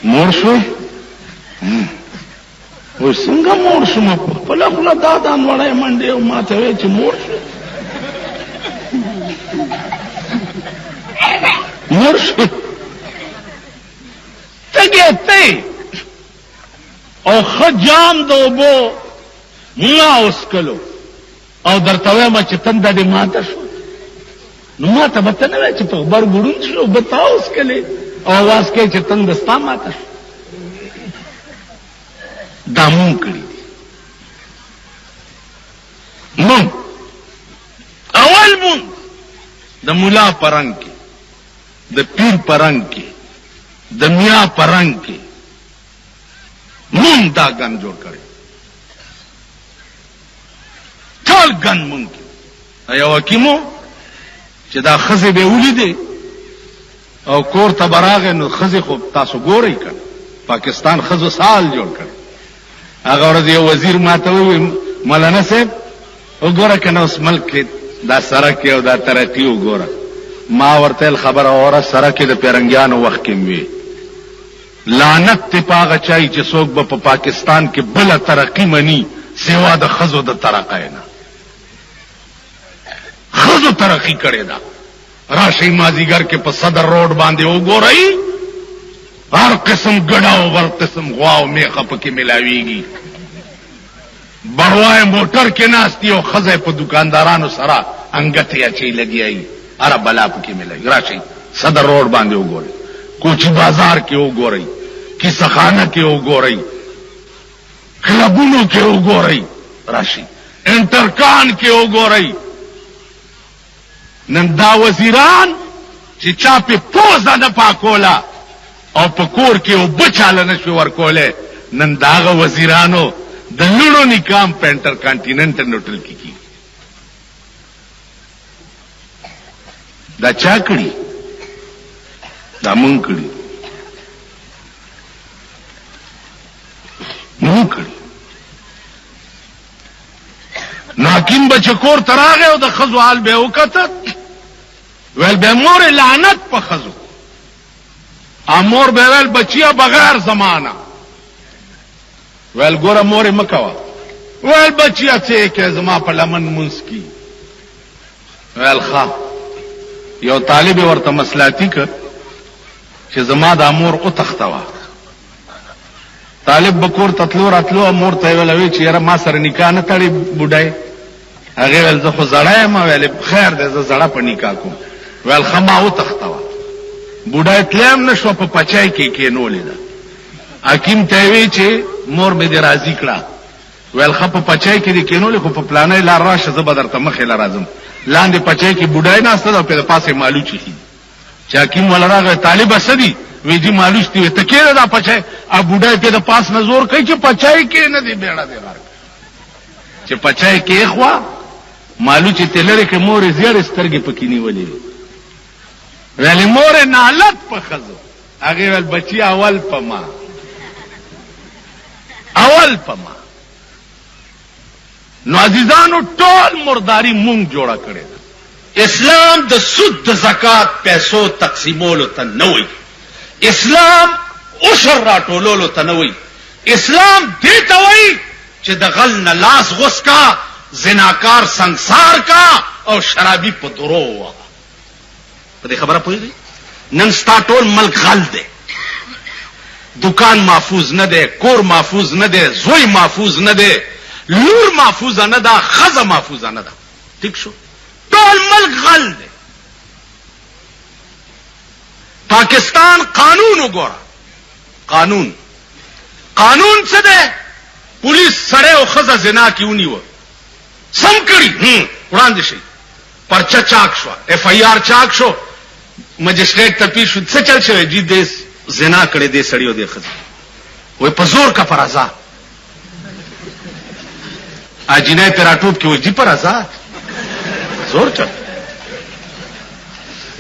موړ شوی وایي څنګه موړ شوم په خپله خوله دا دانوړی منډې او ما ته وایي چې موړ شوی موړ شوی تګې ته او ښه جام د اوبو ملا وسکلو او درته وایم چې تنده دې ماته شو نو ما ته به ته نه وایې چې په غبر ګړون شو به تا وسکلې او اواز کوې چې تنده ستا ماته شو دا مونږ کړي دي مونږ اول مونږ د ملا په رنګ کې د پیر په رنګ کې د میا په رنګ کې مونږ دا ګن جوړ کړی ټول ګن مونږ کې یو حکیمو چې دا ښځې به یې ولیدې او کور ته به راغی نو ښځې خو تاسو ګورئ که پاکستان ښځو سال جوړ کړی هغه ورځ یو وزیر ما ته وویل مولانا صاحب وګوره که نه اوس ملک کې دا سړک او دا ترقي وګوره ما ورته ویل خبره اوره سړک د پیرنګیانو وخت کې وي لعنت ته په هغه چای چې څوک به په پاکستان کې بله ترقي مني سوا د ښځو د ترقۍ نه ښځو ترقي کړې ده راشئ مازدیګر کې په صدر روډ باندې وګورئ هر قسم ګډه او هر قسم غوا او میخه پکې ملاویږي بړوای موټر کې ناستي او ښځه په دکاندارانو سره انګټې اچوي لګیایي هره بلا پکې ملاوي راشئ صدر روډ باندې وګورئ کوچی بازار کې وګورئ کیسهخانه کې وګورئ کلبونو کې وګورئ راشئ انټرکان کې وګورئ نن دا وزیران چې چا پې پوزه نه پاکوله او په کور کې اوبه چاله نه شو ورکولی نن د هغه وزیرانو د لوڼو نکام په انټر کانټیننټل هوټل کې کېږي دا چا کړي دا مونږ کړي مونږ کړي نو حکیم به چې کور ته راغی او د ښځو حال به یې وکته ویل به مورې لعنت په ښځو امور به ویل بچیا بغیر زمانہ ویل ګوره مورې مه کوه ویل بچیا څه کې زما په لمن مونځ کی ویل ښه یو طالب ورته مصلحتي که چې زما دا مور وتښتوه طالب به کور ته تلو راتلو مور ته یې ویل وی چې یاره ما سره نکاح نه تړي بوډۍ هغې ویل زه خو زړی یم ویل خیر دی زه زړه په نکاح کوم ویل ښه ما وتښتوه بوډۍ تلی هم نه شوه په پچای کې کېنولې ده حکیم ته یې وی چې مور مې دې راضي کړه ویل ښه په پچای کې دې کېنولې خو په پلانۍ لار راشه زه به درته مخې له راځم لاندې پچای کې بوډۍ ناسته ده او پې د پاسې مالوچ ایښي چې حکیم وله راغی طالبه څه دي وی جی مالوچ دی ته کېده دا پچای ا بوډۍ پې د پاس نه زور کوي چې پچای کې نه دی بیړه دی غار چې پچای کې ایښوه مالوچ یې تې لرې کړې مور یې زیړې سترګې پکې نیولې ویلې مورې نالت په ښځو هغې ویل بچي اول په ما اول په ما نو عزیزانو ټول مرداري مونږ جوړه کړې ده اسلام د سود د زکات پیسو تقسیمولو ته نه وایي اسلام عشر راټولولو ته نه وایي اسلام دې ته وایي چې د غل نه لاس غوس کا زناکار سنگسار کا او شرابي په درو ووهه په دې خبره پوهېږئ نن ستا ټول ملک غل دی دکان محفوظ نه دی کور محفوظ نه دی زوی محفوظ نه دی لور محفوظه نه ده ښځه محفوظه نه ده ټیک شو ټول ملک غل دی پاکستان قانون وګوره قانون څه دی پولیس سړی او ښځه زنا کې ونیوه سم کړي وړاندې شي پرچه چاک شوه اف آی آر چاک شو مجسټریټ ته پیښ شو څه چل شوی جی دې زنا کړې دې سړي او دې ښځې وایي په زور کا فرضا اجینه تراټوب کې وځي پر آزاد زور چل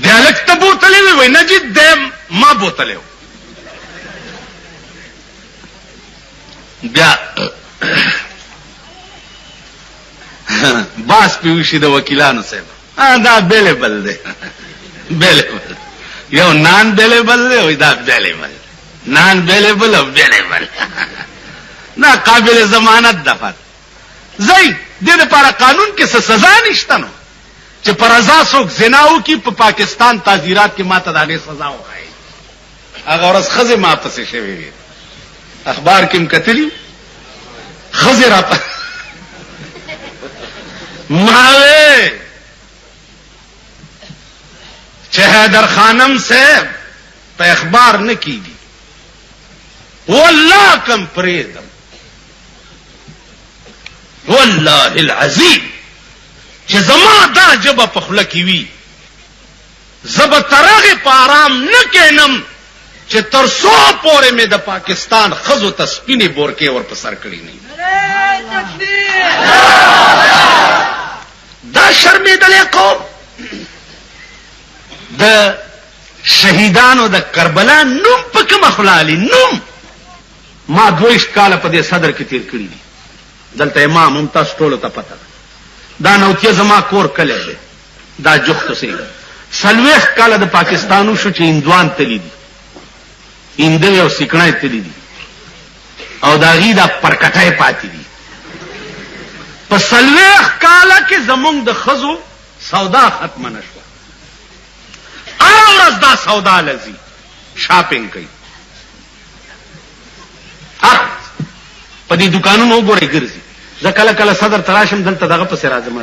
دیالک ته بوتلې وي نه جد ما بوتلې بیا باس پیوشي د وکیلانو صاحب دا بیلیبل دی بیلیبل یو نان بیلیبل دی او دا بیلیبل نان بیلیبل او بیلیبل نا قابل ضمانت دفت زئی دې لپاره قانون کې څه سزا نشته نو چې پر رضا څوک زناو کی په پاکستان تعزیرات کې ماته دغه سزا وایي هغه ورځ خزه ما پسې شوی وي اخبار کې مکتلی خزه راته ماوي چې حیدر خانم صاحب په اخبار نه کیږي والله کم پریدم والله العظیم چې زما دا جبه په خله کې وي زب ترغه په آرام نه کینم چې تر څو پورې مې د پاکستان خزو ته سپینې بورکې ور په سر کړی نه دا شرمېدلې قوم د شهیدانو د کربلا نوم په کومه خلالي نوم ما 22 کاله په دې صدر کې تیر کړی دي دلته امام ممتاز ټولو ته پته دا نوتیه زما کور کله دی دا جوخت سي 40 کاله د پاکستانو شو چې هندوان تللی دي هندوی او سیکړای تللی دي او دا غي دا پرکټای پاتې دي په 40 کاله کې زمونږ د خزو سودا ختم نشو اورز دا سودا لذي شاپینګ کوي په دې دکانونو وګورئ ګرځي زه کله کله صدر تراشم دلته دغه پسې راځم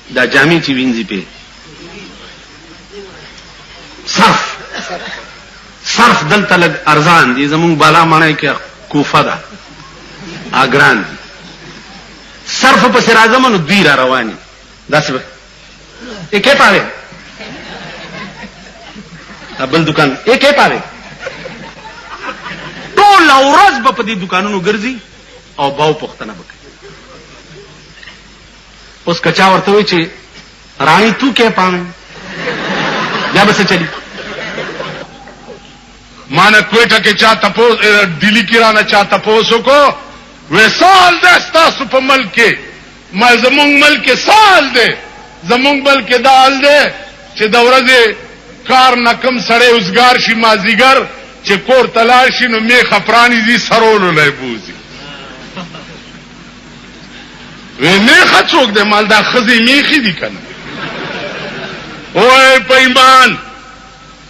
دا جامع چې وینځي په صرف دلته لګ ارزان دي زمونږ بالا مانای کې کوفه ده اګران دي صرف پسې راځم نو دوی را رواني داسې کې پاره ابل دکان کې پاره ټول ورځ په دې دکانونو ګرځي او باو پختنه وکړي اوس کچا ورته وي چې رانی تو کې پام بیا به څه چلی مانا کوئٹہ کے چا تپوس دلی کی رانا چا تپوسو کو وے سال دے ستاسو پا ملک کے ما زمونگ ملک کے سال دے زمونگ ملک کے دال دے چه دورزے کار نکم سڑے ازگار شی مازیگر چه کور تلار شی نو می خپرانی زی سرولو لے بوزی وے میخا چوک دے مال دا خزی میخی دی کنا اوے پیمان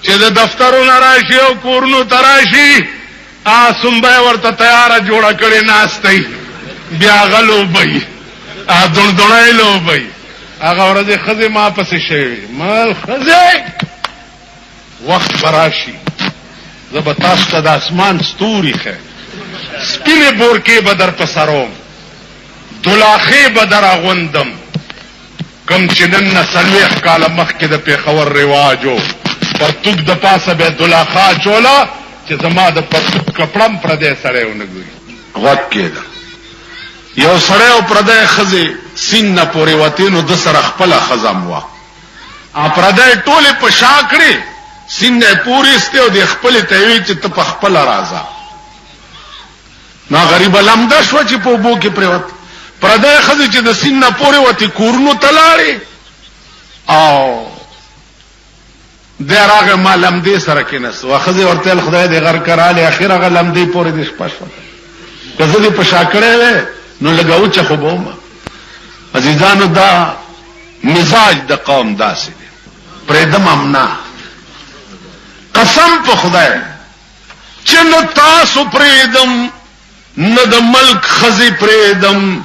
چې د دفترونو راشي او کورونو تراشي سنبه ورته تیاره جوړه کړې ناستئ بیا غلو بی دړدړای لو بی هغه ورځ خزه ما پسې شوی مال خزه وخت براشي زب تاسو ته د اسمان ستوري خه سپینه بورکې بدر پسروم دلاخه بدر غوندم کم چې نن نسلیخ کاله مخکې د پیښور رواجو پرتوک د پاسه به دلاخه چولا چې زما د پرتوک کپړم پردې سره ونګوي غوږ کېده یو سره او پردې خزه سین نه پورې وته نو د سره خپل خزم وا ا پردې ټوله په شاکړي سین نه پوری استو د خپل توی چې ته په خپل راځه نا غریب لمدا شو چې په بو کې پروت پردې خزه چې د سین نه پورې وته کورونو تلاړي او دراغه ما لمدې سره کې نس واخذ ورته خدای دې غر کراله اخیره غ لمدې پورې دې شپه کزه دې په شاکړې نو لګاو چې خو بوم عزیزانو دا مزاج د قوم داسې دی پرې دم امنا قسم په خدای چې نو تاسو پرې دم نه د ملک خزي پرې دم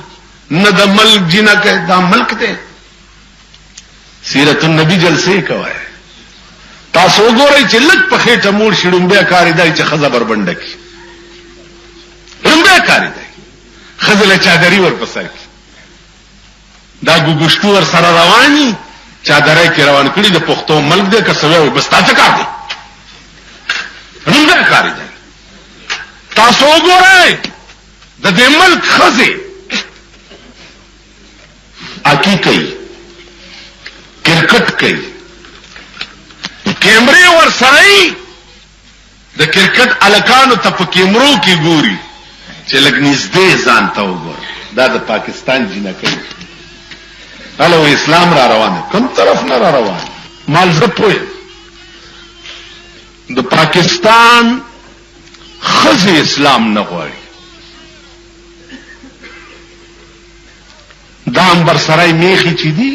نه د ملک جنکه دا ملک ته سیرت النبی جلسه کوي تاسو وګورئ چې لږ په خېټه موړ شړم بیا کاری دی چې خزه بربنده کی لمبه کاری دی خزله چادرې ور پسر کی دا ګوګشتو ور سره رواني چادرې کې روان کړي د پښتو ملک دې کسوي بس تاسو کار دی لمبه کاری دی تاسو وګورئ د دې ملک خزه اکی کوي کرکټ کوي کیمرې ور سره د کرکټ الکانو ته په کیمرو کې ګوري چې لږ نږدې ځان ته وګور دا د پاکستان جنکۍ هلو اسلام را روان کوم طرف نه را روان مال زه پوهیم د پاکستان ښځې اسلام نه غواړي دا عنبرسرای میخي چې دي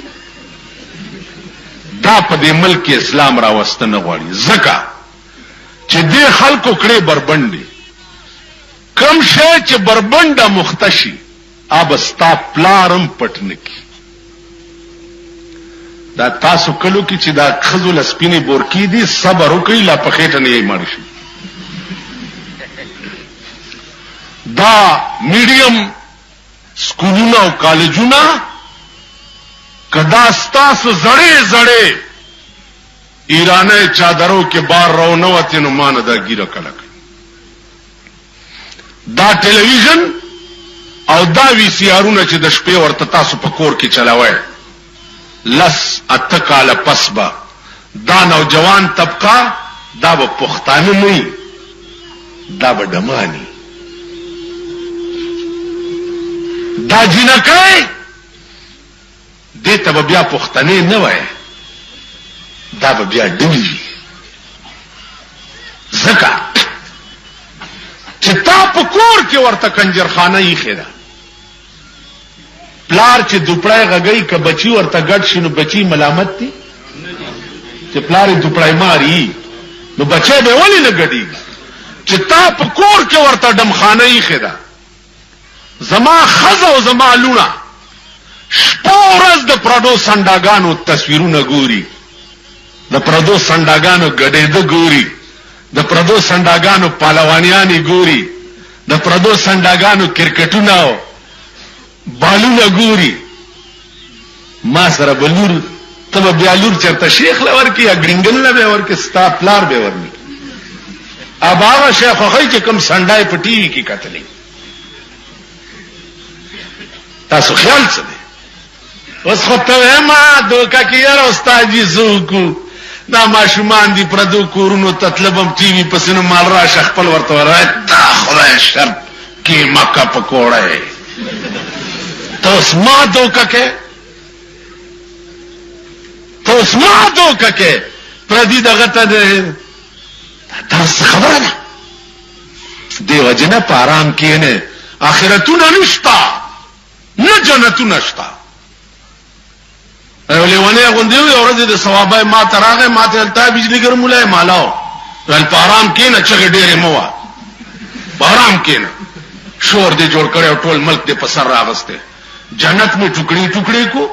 دا په دې ملک اسلام راوسته نه غواړي ځکه چې دې خلکو کړې بربنډې کم شی چې بربنډه مختشي اب ستا پلارم پټ نکي دا تاسو کلو کې چې دا خزو لسپینې بورکی دي صبر وکړئ لا په خېټه نه یې مړ شي دا میډیم سکولونه او کالجونه کدا ستاسو زړې زړې ایرانه چادرو کې بار رو نه وته نو مان دا ګیره کلک دا ټلویزیون او دا وی سی آرونه چې د شپې ورته تاسو په کور کې چلاوي لس اتکاله پسبا دا نوجوان طبقه دا به پښتانه نه دا به دمانی دا جنکای دې ته بیا پښتنې نه وای دا به بیا ډوی زکه چې تا په کور کې ورته کنجرخانه یې خېدا پلار چې دوپړای غږی ک بچی ورته ګډ شنو بچی ملامت دي چې پلار دوپړای ماری نو بچي به ولې نه ګډي چې تا په کور کې ورته دمخانه یې خېدا زما خزه او زما لونه شپورز د پردو سنداګانو تصویرونه ګوري د پردو سنداګانو ګډېده ګوري د پردو سنداګانو پهلوانیانی ګوري د پردو سنداګانو کرکټونه بالونه ګوري ما سره بلور تب بیا لور چرته شیخ لور کی یا ګرینګل نه به ور کې ستا پلار به ورني اب هغه شیخ خو چې کوم سندای په ټي وي کې کتلې تاسو خیال څه دی اوس خو ته ما دوکا کې یاره استاد جی زوکو دا ماشومان دي پردو کورونو تطلبم ټي وي پس نو مال را شیخ خپل ورته ورای تا خدای شرط کې مکه پکوړه تو اسما دوکا کې تو اسما دوکا کې پردي دغه ته تاسو خبره ده دیو جنا پارام کې نه اخرتونه نشتا نه جنتونه نشتا ولونه غوندي اورځ د ثوابای ما تراغه ما ته التا بجلی ګرمولای مالاو ول پارام کې نه چې ډېرې موا پارام کې نه شور دې جوړ کړو ټول ملک دې په سر راغسته جنت میں ټوکړي ټوکړي کو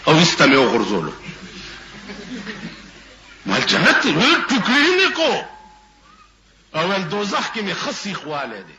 او استه میں غرزولو مال جنت میں ټوکړي نه کو او دوزخ کې می خصي خواله دي